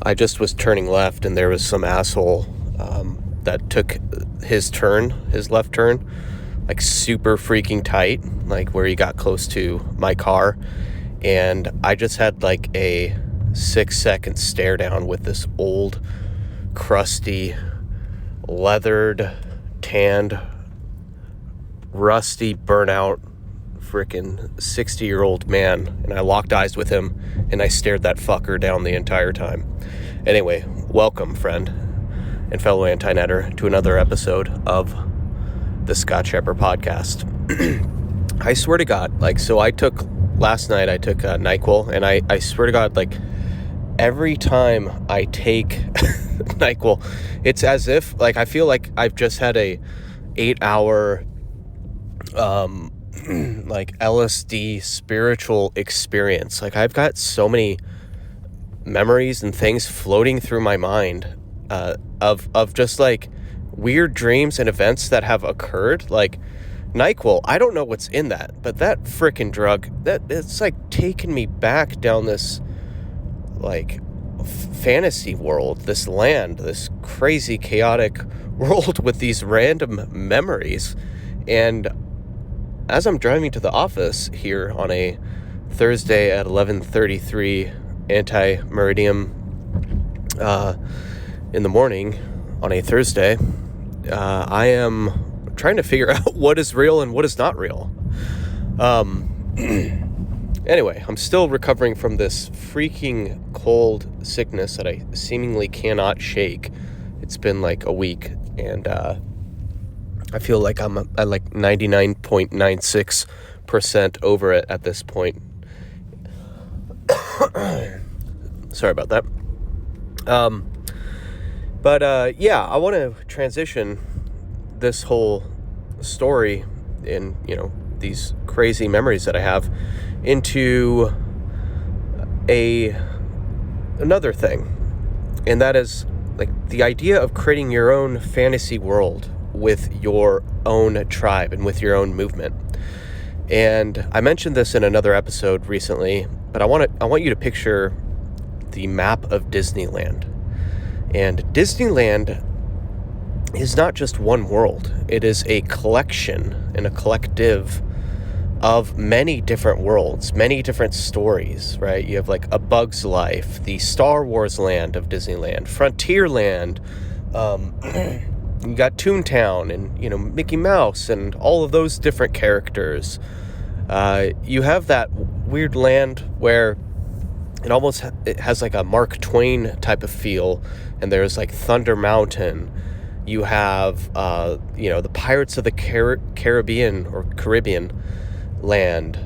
I just was turning left, and there was some asshole that took his left turn, like super freaking tight, like where he got close to my car. And I just had like a 6-second stare down with this old, crusty, leathered, tanned, rusty, burnout, freaking 60-year-old man. And I locked eyes with him, and I stared that fucker down the entire time. Anyway, welcome, friend and fellow anti-netter, to another episode of the Scott Shepherd podcast. I swear to God, last night I took NyQuil, and I swear to God, like, every time I take NyQuil, it's as if, like, I feel like I've just had a 8-hour, like, LSD spiritual experience. Like, I've got so many memories and things floating through my mind, of just, like, weird dreams and events that have occurred. Like, NyQuil, I don't know what's in that, but that frickin' drug, it's like taking me back down this, like, fantasy world, this land, this crazy, chaotic world with these random memories. And as I'm driving to the office here on a Thursday at 11:33 anti-meridium in the morning on a Thursday, I am trying to figure out what is real and what is not real. Anyway, I'm still recovering from this freaking cold sickness that I seemingly cannot shake. It's been like a week, and I feel like I'm at like 99.96% over it at this point. Sorry about that. Yeah, I want to transition this whole story and, these crazy memories that I have into another thing. And that is, like, the idea of creating your own fantasy world with your own tribe and with your own movement. And I mentioned this in another episode recently, but I want you to picture the map of Disneyland. And Disneyland is not just one world. It is a collection and a collective of many different worlds, many different stories, right? You have like A Bug's Life, the Star Wars land of Disneyland, Frontierland, you got Toontown and, Mickey Mouse and all of those different characters. You have that weird land where it has like a Mark Twain type of feel, and there's like Thunder Mountain. You have, the Pirates of the Caribbean land,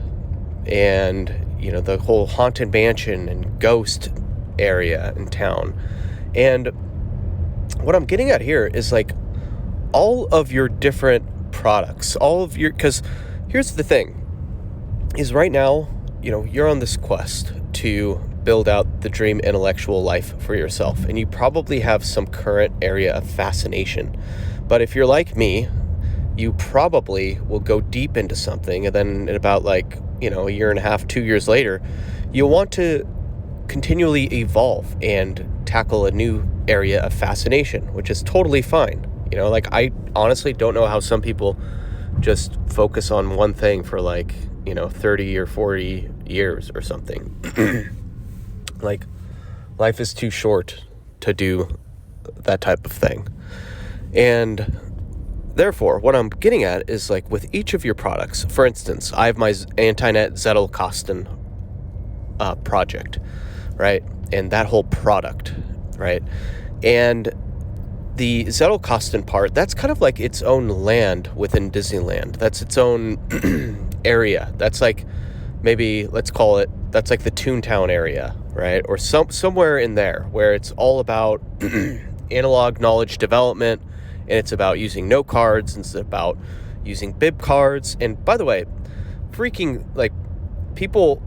and, the whole Haunted Mansion and Ghost area in town. And what I'm getting at here is, like, all of your different products, because here's the thing, is right now, you're on this quest to build out the dream intellectual life for yourself, and you probably have some current area of fascination. But if you're like me, you probably will go deep into something, and then in about a year and a half, 2 years later, you'll want to continually evolve and tackle a new area of fascination, which is totally fine. I honestly don't know how some people just focus on one thing for 30 or 40 years or something. Like, life is too short to do that type of thing. And therefore, what I'm getting at is, like, with each of your products, for instance, I have my Antinet Zettelkasten project, right? And that whole product, right? And the Zettelkasten part, that's kind of like its own land within Disneyland. That's its own area. That's like, maybe, let's call it, that's like the Toontown area, right? Or somewhere in there where it's all about analog knowledge development, and it's about using note cards, and it's about using bib cards. And by the way, freaking, like, people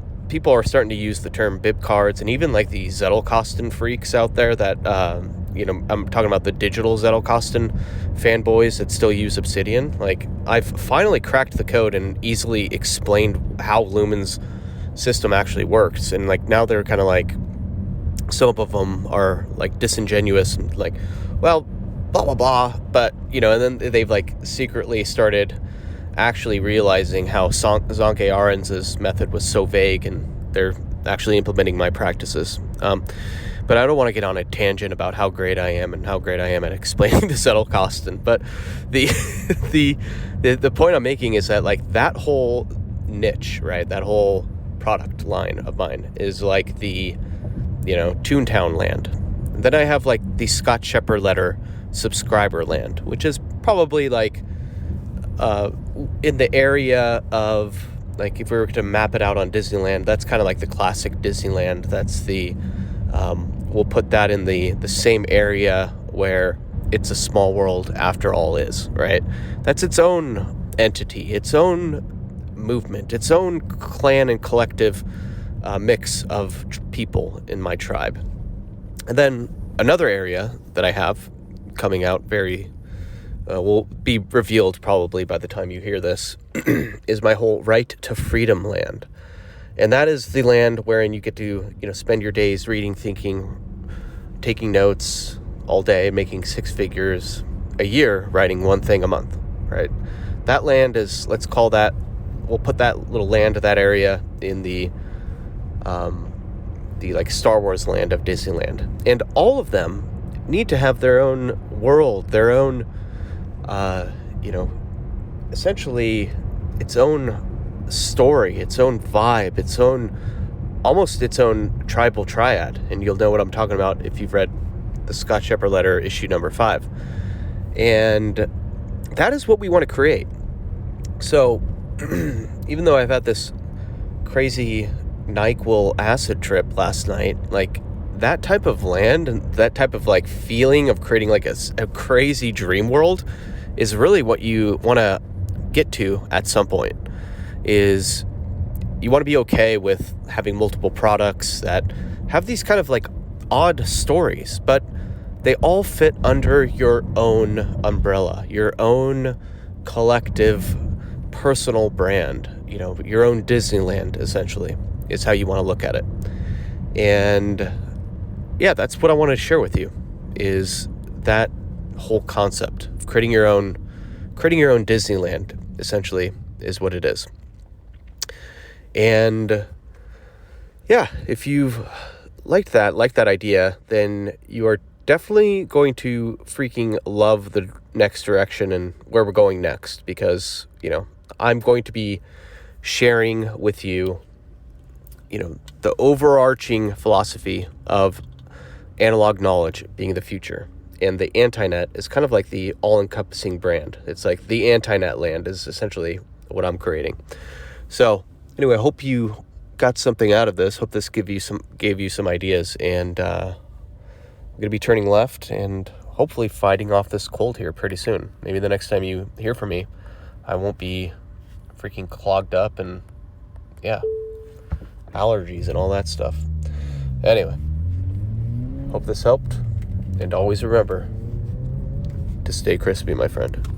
are starting to use the term bib cards, and even like the Zettelkasten freaks out there that, I'm talking about the digital Zettelkasten fanboys that still use Obsidian. Like, I've finally cracked the code and easily explained how Lumen's system actually works. And, like, now they're kind of like Some of them are like disingenuous and like, well, blah blah blah, but and then they've like secretly started actually realizing how Zonke Arens's method was so vague, and they're actually implementing my practices. But I don't want to get on a tangent about how great I am and how great I am at explaining the Zettelkasten. But the point I'm making is that like that whole niche, right? That whole product line of mine is like the Toontown land. And then I have like the Scott Shepherd letter subscriber land, which is probably like in the area of, like, if we were to map it out on Disneyland, that's kind of like the classic Disneyland. That's the we'll put that in the same area where It's a Small World After All is, right? That's its own entity, its own movement, its own clan and collective mix of people in my tribe. And then another area that I have coming out very will be revealed probably by the time you hear this is my whole Right to Freedom land. And that is the land wherein you get to, spend your days reading, thinking, taking notes all day, making six figures a year, writing one thing a month, right? That land is, we'll put that little land, that area in the like Star Wars land of Disneyland. And all of them need to have their own world, their own, essentially its own story, its own vibe, almost its own tribal triad. And you'll know what I'm talking about if you've read the Scott Shepherd letter, issue number 5. And that is what we want to create. So even though I've had this crazy NyQuil acid trip last night, like that type of land and that type of like feeling of creating like a crazy dream world is really what you want to get to at some point. Is you want to be okay with having multiple products that have these kind of like odd stories, but they all fit under your own umbrella, your own collective personal brand, your own Disneyland, essentially, is how you want to look at it. And yeah, that's what I want to share with you, is that whole concept of creating your own Disneyland, essentially, is what it is. And yeah, if you've liked that idea, then you are definitely going to freaking love the next direction and where we're going next, because, I'm going to be sharing with you, the overarching philosophy of analog knowledge being the future. And the Antinet is kind of like the all-encompassing brand. It's like the Antinet land is essentially what I'm creating. So anyway, I hope you got something out of this. Hope this gave you some ideas. And I'm going to be turning left and hopefully fighting off this cold here pretty soon. Maybe the next time you hear from me, I won't be freaking clogged up and, yeah, allergies and all that stuff. Anyway, hope this helped. And always remember to stay crispy, my friend.